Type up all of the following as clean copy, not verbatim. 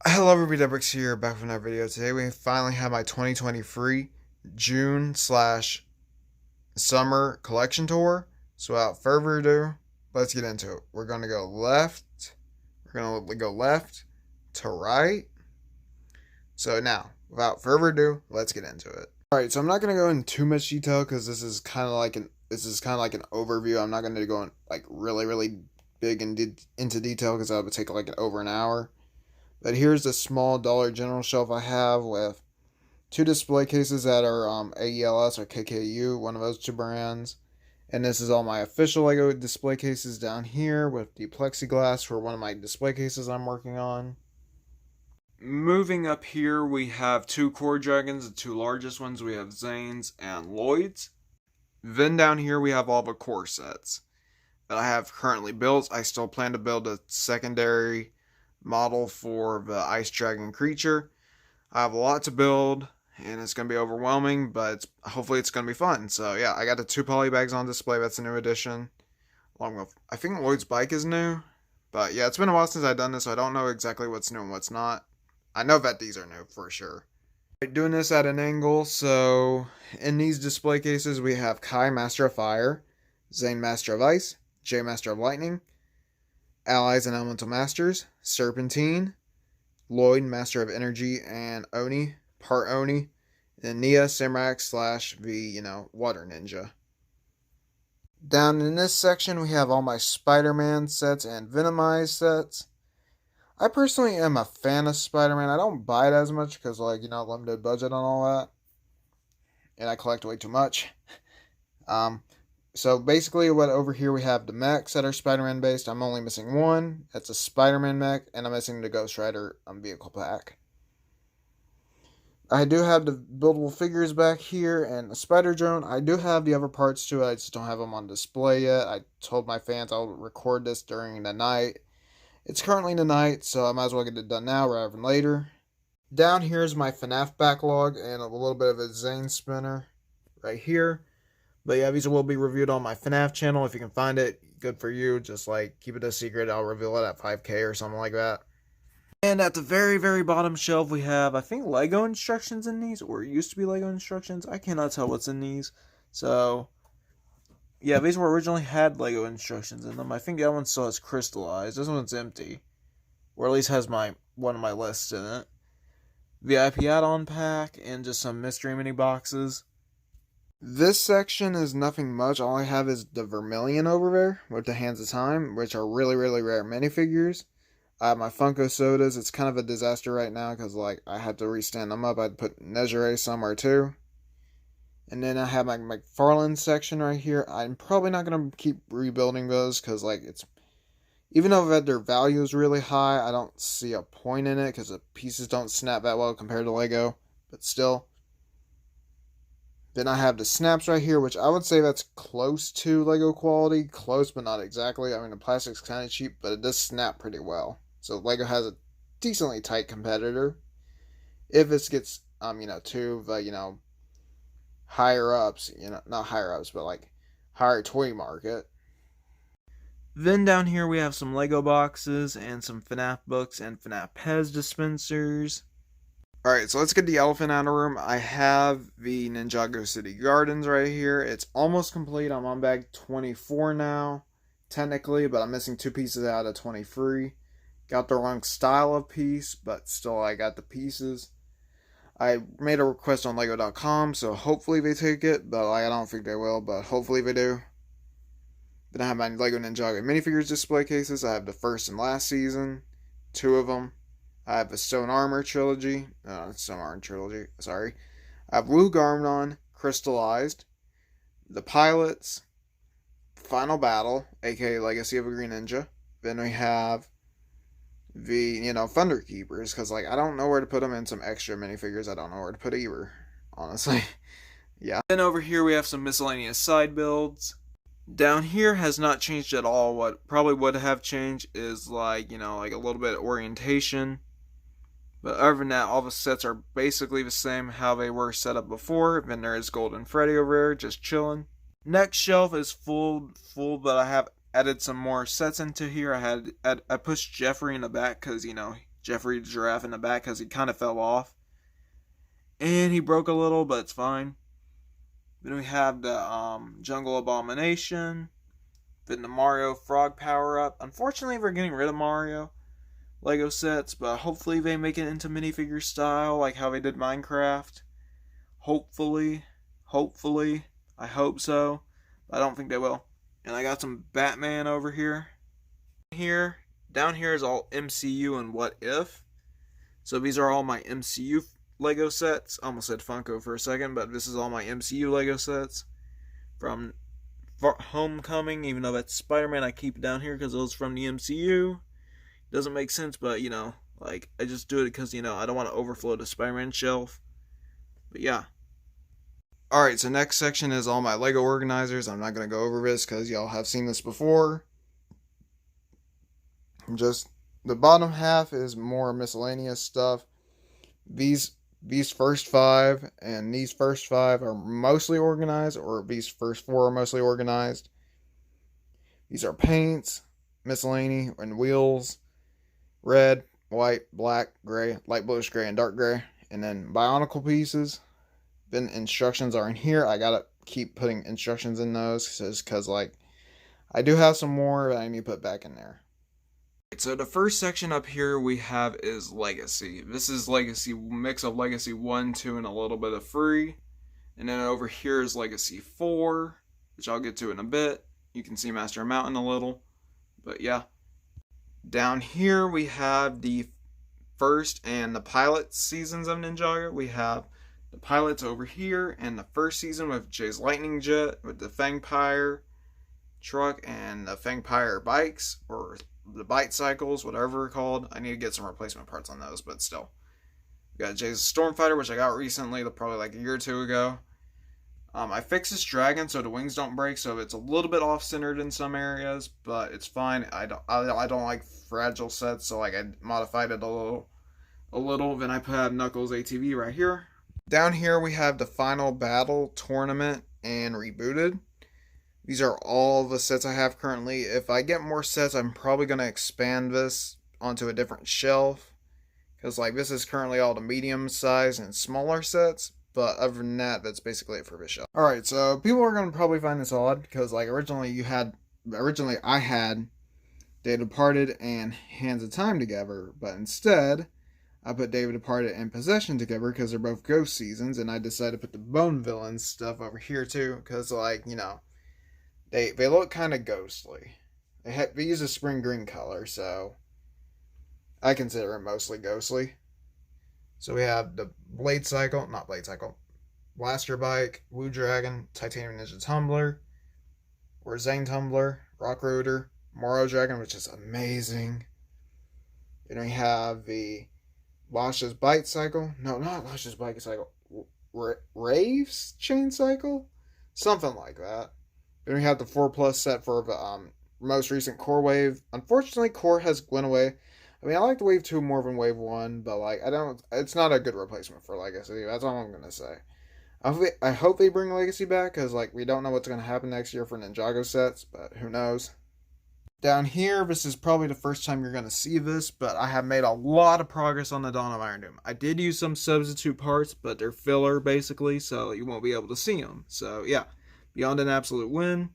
Hello everybody, DeadBrix here, back with another video. Today we finally have my 2023 June slash summer collection tour. So without further ado, let's get into it. We're gonna go left to right. So now, without further ado, let's get into it. Alright, so I'm not gonna go into too much detail because this is kinda like an overview. I'm not gonna go in like really big into detail because that would take like over an hour. But here's the small Dollar General shelf I have with two display cases that are AELS or KKU, one of those two brands. And this is all my official LEGO display cases down here with the plexiglass for one of my display cases I'm working on. Moving up here, we have two Core Dragons, the two largest ones. We have Zane's and Lloyd's. Then down here, we have all the core sets that I have currently built. I still plan to build a secondary model for the Ice Dragon creature. I have a lot to build and it's going to be overwhelming, but hopefully it's going to be fun. So yeah, I got the two poly bags on display. That's a new addition. Along with, I think Lloyd's bike is new. But yeah, it's been a while since I've done this, so I don't know exactly what's new and what's not. I know that these are new for sure. Doing this at an angle, so in these display cases we have Kai, Master of Fire, Zane, Master of Ice, Jay, Master of Lightning, Allies and Elemental Masters, Serpentine, Lloyd, Master of Energy, and Oni, part Oni, and Nia, Samrak / the, Water Ninja. Down in this section, we have all my Spider-Man sets and Venomized sets. I personally am a fan of Spider-Man. I don't buy it as much because, limited budget and all that. And I collect way too much. So basically what over here we have the mechs that are Spider-Man based. I'm only missing one. That's a Spider-Man mech. And I'm missing the Ghost Rider vehicle pack. I do have the buildable figures back here and the Spider Drone. I do have the other parts to it. I just don't have them on display yet. I told my fans I'll record this during the night. It's currently the night, so I might as well get it done now rather than later. Down here is my FNAF backlog and a little bit of a Zane spinner right here. But yeah, these will be reviewed on my FNAF channel. If you can find it, good for you. Just keep it a secret. I'll reveal it at 5K or something like that. And at the very bottom shelf, we have, I think, Lego instructions in these, or it used to be Lego instructions. I cannot tell what's in these. So, yeah, these were originally had Lego instructions in them. I think that one still has crystallized. This one's empty, or at least has one of my lists in it. VIP add-on pack and just some mystery mini boxes. This section is nothing much. All I have is the Vermilion over there with the Hands of Time, which are really rare minifigures. I have my Funko Sodas. It's kind of a disaster right now because I had to restand them up. I'd put Nezure somewhere too. And then I have my McFarlane section right here. I'm probably not going to keep rebuilding those because even though their value is really high, I don't see a point in it because the pieces don't snap that well compared to Lego. But still. Then I have the snaps right here, which I would say that's close to Lego quality. Close, but not exactly. I mean, the plastic's kind of cheap, but it does snap pretty well. So Lego has a decently tight competitor. If this gets, to the, higher ups, not higher ups, but higher toy market. Then down here we have some Lego boxes and some FNAF books and FNAF Pez dispensers. Alright, so let's get the elephant out of the room. I have the Ninjago City Gardens right here. It's almost complete. I'm on bag 24 now, technically, but I'm missing two pieces out of 23. Got the wrong style of piece, but still I got the pieces. I made a request on Lego.com, so hopefully they take it, but I don't think they will, but hopefully they do. Then I have my Lego Ninjago minifigures display cases. I have the first and last season, two of them. I have a Stone Armor trilogy. Stone Armor trilogy, sorry. I have Wu Garmnon, Crystallized, the Pilots, Final Battle, aka Legacy of a Green Ninja. Then we have the, Thunder Keepers, because, I don't know where to put them in some extra minifigures. I don't know where to put either, honestly. Yeah. Then over here we have some miscellaneous side builds. Down here has not changed at all. What probably would have changed is, a little bit of orientation. But other than that, all the sets are basically the same how they were set up before. Then there is Golden Freddy over there, just chilling. Next shelf is full, but I have added some more sets into here. I pushed Jeffrey in the back because, Jeffrey the giraffe in the back because he kind of fell off. And he broke a little, but it's fine. Then we have the Jungle Abomination. Then the Mario Frog power-up. Unfortunately, we're getting rid of Mario Lego sets, but hopefully they make it into minifigure style like how they did Minecraft. Hopefully. I hope so. I don't think they will. And I got some Batman over here. Down here is all MCU and What If. So these are all my MCU Lego sets. I almost said Funko for a second, but this is all my MCU Lego sets. From Homecoming, even though that's Spider-Man, I keep it down here because it was from the MCU. Doesn't make sense, but, you know, like, I just do it because, you know, I don't want to overflow the Spider-Man shelf. But, yeah. Alright, so next section is all my Lego organizers. I'm not going to go over this because y'all have seen this before. Just, the bottom half is more miscellaneous stuff. These first 5 and these first 5 are mostly organized, or these first 4 are mostly organized. These are paints, miscellany, and wheels. Red, white, black, gray, light bluish gray, and dark gray. And then Bionicle pieces. Then instructions are in here. I gotta keep putting instructions in those because, like, I do have some more that I need to put back in there. So the first section up here we have is Legacy. This is Legacy, mix of Legacy 1, 2, and a little bit of free. And then over here is Legacy 4, which I'll get to in a bit. You can see Master Mountain a little. But yeah. Down here we have the first and the pilot seasons of Ninjago. We have the pilots over here and the first season with Jay's Lightning Jet, with the Fangpire truck and the Fangpire bikes, or the bite cycles, whatever they're called. I need to get some replacement parts on those, but still. We got Jay's Stormfighter, which I got recently, probably like a year or two ago. I fixed this dragon so the wings don't break, so it's a little bit off-centered in some areas, but it's fine. I don't like fragile sets, so like I modified it a little. Then I have Knuckles ATV right here. Down here we have the Final Battle Tournament and Rebooted. These are all the sets I have currently. If I get more sets, I'm probably going to expand this onto a different shelf. Because like this is currently all the medium size and smaller sets. But other than that, that's basically it for this shelf. Alright, so people are going to probably find this odd. Because like originally I had Day Departed and Hands of Time together. But instead, I put Day Departed and Possession together because they're both ghost seasons. And I decided to put the Bone Villains stuff over here too. Because like, you know, They look kind of ghostly. They use a spring green color, so I consider it mostly ghostly. So we have the Blaster Bike, Woo Dragon, Titanium Ninja Tumbler, or Zane Tumbler, Rock Rotor, Moro Dragon, which is amazing. Then we have the Lasha's Bite Cycle. No, not Lasha's Bike Cycle. Rave's Chain Cycle? Something like that. Then we have the 4+ set for the most recent Core Wave. Unfortunately, Core has went away. I mean, I like the Wave 2 more than Wave 1, but like it's not a good replacement for Legacy. That's all I'm gonna say. I hope they bring Legacy back, because like we don't know what's gonna happen next year for Ninjago sets, but who knows. Down here, this is probably the first time you're gonna see this, but I have made a lot of progress on the Dawn of Iron Doom. I did use some substitute parts, but they're filler basically, so you won't be able to see them. So yeah. Beyond an Absolute Win.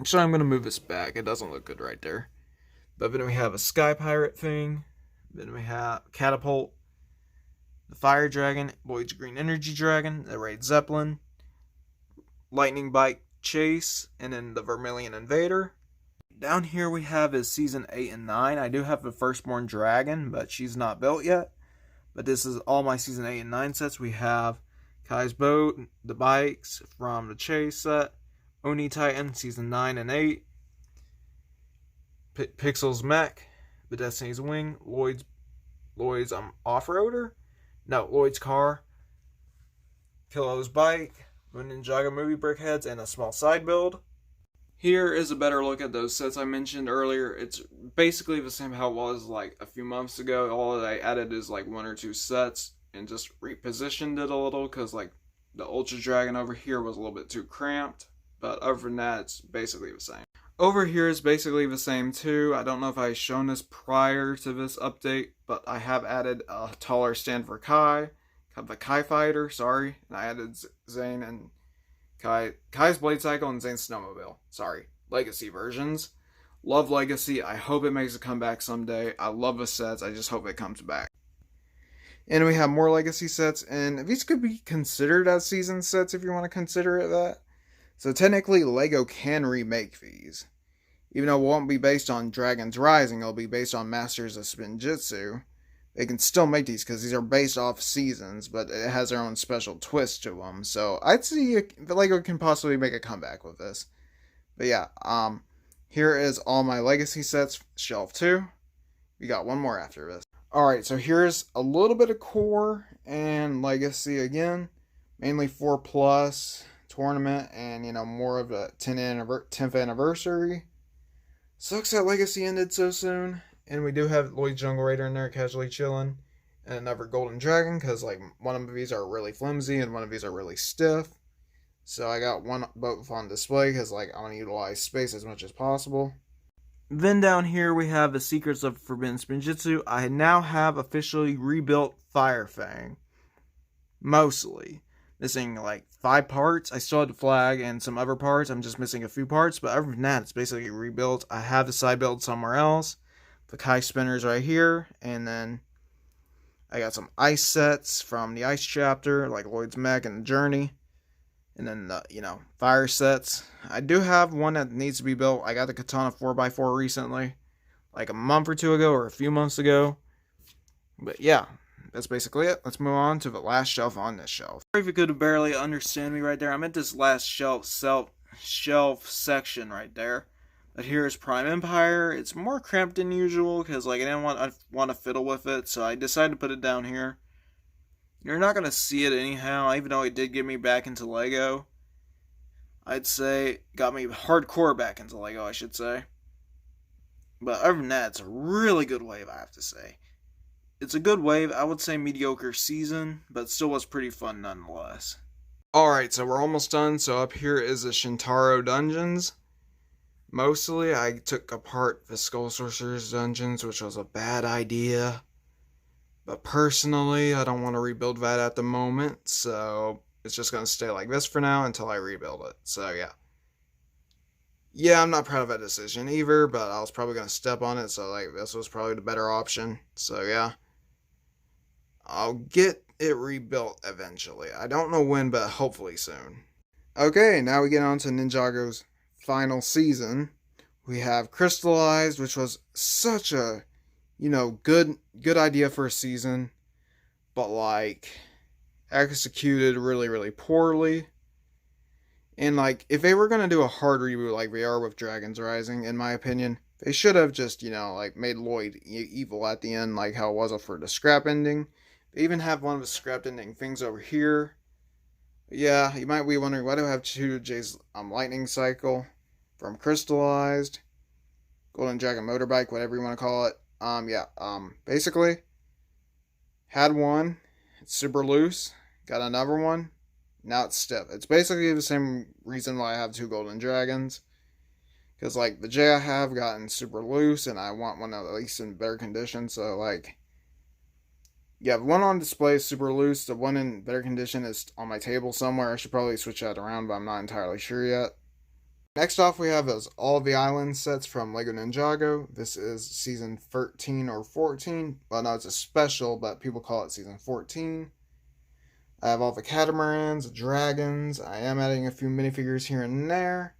Actually, I'm going to move this back. It doesn't look good right there. But then we have a Sky Pirate thing. Then we have Catapult. The Fire Dragon. Lloyd's Green Energy Dragon. The Raid Zeppelin. Lightning Bike Chase. And then the Vermilion Invader. Down here we have is Season 8 and 9. I do have the Firstborn Dragon, but she's not built yet. But this is all my Season 8 and 9 sets. We have Kai's Boat, the bikes from the Chase set, Oni Titan, Season 9 and 8, Pixel's Mech, the Destiny's Wing, Lloyd's Off-Roader? No, Lloyd's Car, Pillow's Bike, the Ninjago Movie Brickheads, and a small side build. Here is a better look at those sets I mentioned earlier. It's basically the same how it was like a few months ago. All that I added is like 1 or 2 sets. And just repositioned it a little because like the Ultra Dragon over here was a little bit too cramped, but other than that it's basically the same. Over here is basically the same too. I don't know if I shown this prior to this update, but I have added a taller stand for Kai, the Kai fighter, sorry, and I added Zane and Kai's Blade Cycle and Zane's Snowmobile. Sorry, Legacy versions. Love Legacy. I hope it makes a comeback someday. I love the sets. I just hope it comes back. And we have more Legacy sets, and these could be considered as season sets if you want to consider it that. So technically, LEGO can remake these. Even though it won't be based on Dragon's Rising, it'll be based on Masters of Spinjitzu. They can still make these because these are based off seasons, but it has their own special twist to them. So I'd see the LEGO can possibly make a comeback with this. But yeah, here is all my Legacy sets, shelf 2. We got one more after this. Alright, so here's a little bit of core and Legacy again. Mainly 4 plus tournament and, more of a 10th anniversary. Sucks that Legacy ended so soon. And we do have Lloyd Jungle Raider in there casually chilling. And another Golden Dragon because, one of these are really flimsy and one of these are really stiff. So I got one both on display because, I want to utilize space as much as possible. Then down here we have the Secrets of Forbidden Spinjitzu. I now have officially rebuilt Fire Fang. Mostly. Missing 5 parts. I still had the flag and some other parts. I'm just missing a few parts. But other than that, it's basically rebuilt. I have the side build somewhere else. The Kai spinners right here. And then I got some ice sets from the ice chapter. Like Lloyd's Mech and the Journey. And then, fire sets. I do have one that needs to be built. I got the Katana 4x4 recently. A month or two ago or a few months ago. But yeah, that's basically it. Let's move on to the last shelf on this shelf. Sorry if you could barely understand me right there. I'm at this last shelf section right there. But here is Prime Empire. It's more cramped than usual because I didn't want to fiddle with it. So I decided to put it down here. You're not going to see it anyhow, even though it did get me back into LEGO. I'd say, got me hardcore back into LEGO, I should say. But other than that, it's a really good wave, I have to say. It's a good wave, I would say mediocre season, but still was pretty fun nonetheless. Alright, so we're almost done, so up here is the Shintaro dungeons. Mostly, I took apart the Skull Sorcerer's dungeons, which was a bad idea. But personally, I don't want to rebuild that at the moment, so it's just going to stay like this for now until I rebuild it. So yeah. Yeah, I'm not proud of that decision either, but I was probably going to step on it, so this was probably the better option. So yeah. I'll get it rebuilt eventually. I don't know when, but hopefully soon. Okay, now we get on to Ninjago's final season. We have Crystallized, which was such a good idea for a season, but executed really, really poorly. And if they were gonna do a hard reboot like they are with Dragon's Rising, in my opinion, they should have just made Lloyd evil at the end, like how it was for the scrap ending. They even have one of the scrap ending things over here. But yeah, you might be wondering why do I have 2 Jay's Lightning Cycle from Crystallized, Golden Dragon Motorbike, whatever you want to call it. Basically, had one, it's super loose, got another one, now it's stiff. It's basically the same reason why I have 2 Golden Dragons, because, the J I have gotten super loose, and I want one at least in better condition, so, yeah, the one on display is super loose, the one in better condition is on my table somewhere. I should probably switch that around, but I'm not entirely sure yet. Next off, we have all the island sets from LEGO Ninjago. This is season 13 or 14. Well, no, it's a special, but people call it season 14. I have all the catamarans, dragons. I am adding a few minifigures here and there,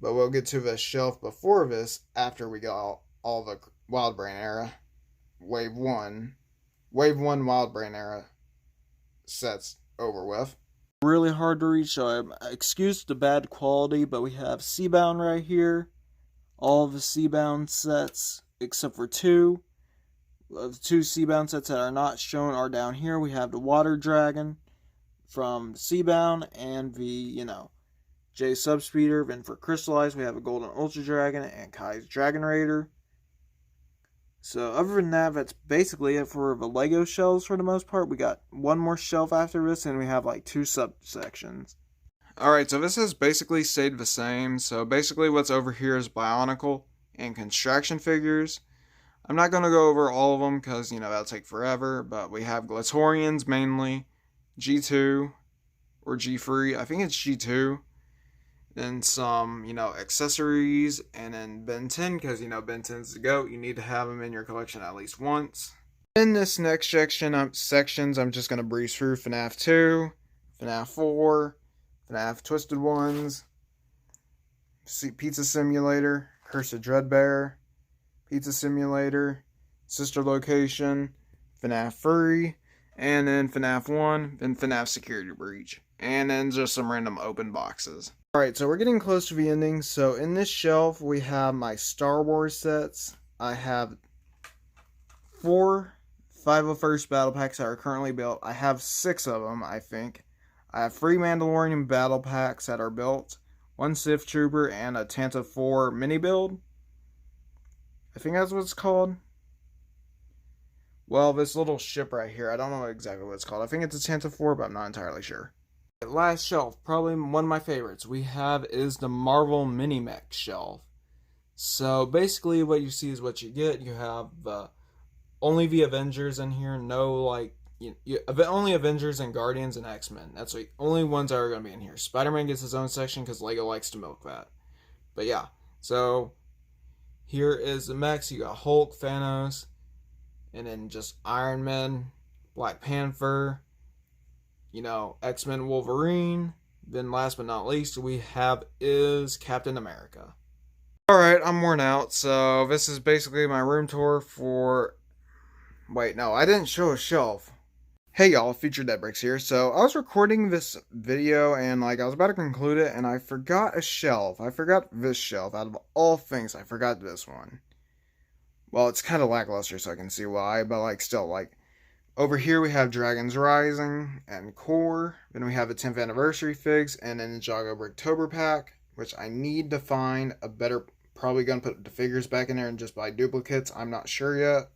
but we'll get to the shelf before this after we get all the Wild Brain era, Wave 1 Wild Brain era sets over with. Really hard to reach, so excuse the bad quality, but we have Seabound right here. All the Seabound sets, except for 2. The 2 Seabound sets that are not shown are down here. We have the Water Dragon from Seabound and the, J Subspeeder. Then for Crystallized, we have a Golden Ultra Dragon and Kai's Dragon Raider. So other than that, that's basically it for the LEGO shelves for the most part. We got one more shelf after this, and we have 2 subsections. Alright, so this has basically stayed the same. So basically what's over here is Bionicle and Construction figures. I'm not going to go over all of them because, that'll take forever. But we have Glatorians mainly, G2 or G3. I think it's G2. Then some, accessories. And then Ben 10 because, Ben 10's the GOAT. You need to have them in your collection at least once. In this next sections, I'm just going to breeze through FNAF 2, FNAF 4, FNAF Twisted Ones, Pizza Simulator, Curse of Dreadbear, Pizza Simulator, Sister Location, FNAF 3, and then FNAF 1, then FNAF Security Breach, and then just some random open boxes. Alright, so we're getting close to the ending. So in this shelf, we have my Star Wars sets. I have 4 501st battle packs that are currently built. I have 6 of them, I think. I have 3 Mandalorian battle packs that are built, 1 Sith Trooper, and a Tanta 4 mini build. I think that's what it's called. Well, this little ship right here, I don't know exactly what it's called. I think it's a Tanta 4, but I'm not entirely sure. Last shelf, probably one of my favorites we have is the Marvel Mini Mech shelf. So basically what you see is what you get. You have only the Avengers in here, no only Avengers and Guardians and X-Men. That's the only ones that are going to be in here. Spider-Man gets his own section because LEGO likes to milk that. But yeah, so here is the mechs. You got Hulk, Thanos, and then just Iron Man, Black Panther, X-Men, Wolverine. Then last but not least, we have is Captain America. Alright, I'm worn out, so this is basically my room tour for... Wait, no, I didn't show a shelf. Hey y'all, Featured DeadBrix here. So I was recording this video and I was about to conclude it and I forgot a shelf. I forgot this shelf. Out of all things, I forgot this one. Well, it's kind of lackluster, so I can see why, but still, over here we have Dragons Rising and Core. Then we have the 10th anniversary figs and then Ninjago Bricktober pack, which I need to find a better. Probably gonna put the figures back in there and just buy duplicates. I'm not sure yet.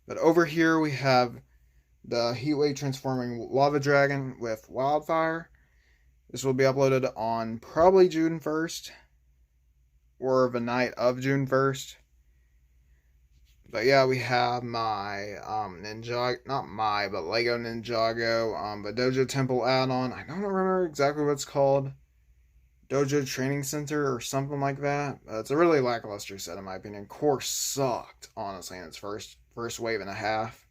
But over here we have the Heatwave Transforming Lava Dragon with Wildfire. This will be uploaded on probably June 1st. Or the night of June 1st. But yeah, we have my Lego Ninjago, the Dojo Temple add-on. I don't remember exactly what it's called. Dojo Training Center or something like that. It's a really lackluster set in my opinion. Core sucked, honestly, in its first wave and a half.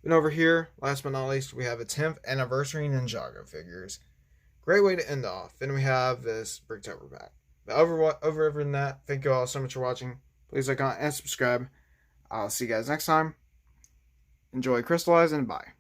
And over here, last but not least, we have a 10th anniversary Ninjago figures. Great way to end off. Then we have this Bricktober pack. But over than that, thank you all so much for watching. Please like, comment, and subscribe. I'll see you guys next time. Enjoy Crystallize and bye.